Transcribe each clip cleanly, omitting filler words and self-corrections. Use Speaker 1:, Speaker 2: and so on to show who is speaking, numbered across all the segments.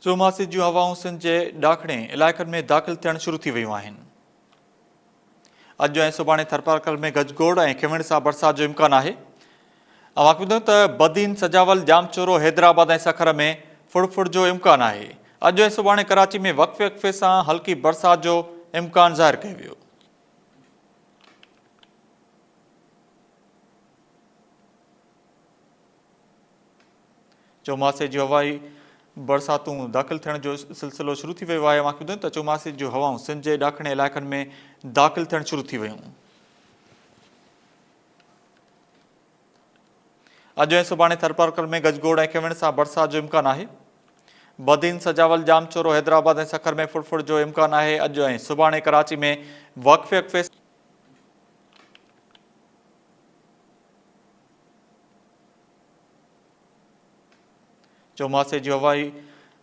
Speaker 1: चौमासे जूं हवाऊं सिंध जे ॾाखणे इलाइक़नि में दाख़िल थियण शुरू थी वियूं आहिनि। अॼु ऐं सुभाणे थरपारकर में गजगोड़ ऐं खिवण सां बरसाति जो इम्कानु आहे। अवां ॿुधो त बदीन, सजावल, जामचोरो, हैदराबाद ऐं सखर में फुड़फुड़ जो इम्कानु आहे। अॼु ऐं सुभाणे कराची में वक़्फ़े वक़्फ़े सां हल्की बरसाति जो इम्कानु ज़ाहिर कयो वियो। चौमासे जूं हवाई बरसातूं दाख़िल थियण जो सिलसिलो शुरू थी वियो आहे। मां ॿुधो त चौमासे जूं हवाऊं सिंध जे ॾाखणे इलाइक़नि में दाख़िल थियण शुरू थी वियूं। अॼु ऐं सुभाणे थरपारकर में गजगोड़ ऐं खिवण सां बरसाति जो इम्कानु आहे। बदीन, सजावल, जामचोरो, हैदराबाद ऐं सखर में फुड़फुड़ जो इम्कानु आहे। अॼु ऐं सुभाणे कराची में वक़्फ़े वक़्फ़े चौमासे जूं हवाई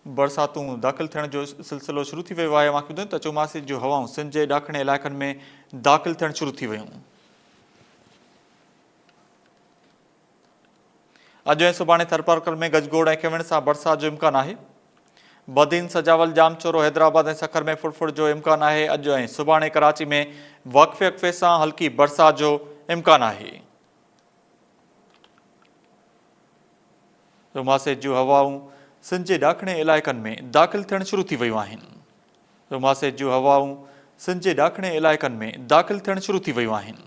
Speaker 1: बरसातूं दाख़िल थियण जो सिलसिलो शुरू थी वियो आहे। मां ॿुधो त चौमासे जूं हवाऊं सिंध जे ॾाखणे इलाइक़नि में दाख़िल थियण शुरू थी वियूं। अॼु ऐं सुभाणे थरपारकर में गजगोड़ ऐं खिवण सां बरसाति जो इम्कानु आहे। बदीन, सजावल, जामचोरो, हैदराबाद ऐं सखर में फुड़फुड़ जो इम्कानु आहे। अॼु ऐं सुभाणे कराची में वक़्फ़े वक़्फ़े सां हल्की बरसाति जो इम्कानु आहे। चौमासे जूं हवाऊं सिंध जे ॾाखणे इलाइक़नि में दाख़िल थियण शुरू थी वियूं आहिनि। चौमासे जूं हवाऊं सिंध जे ॾाखणे इलाइक़नि में दाख़िल थियण शुरू थी वियूं आहिनि।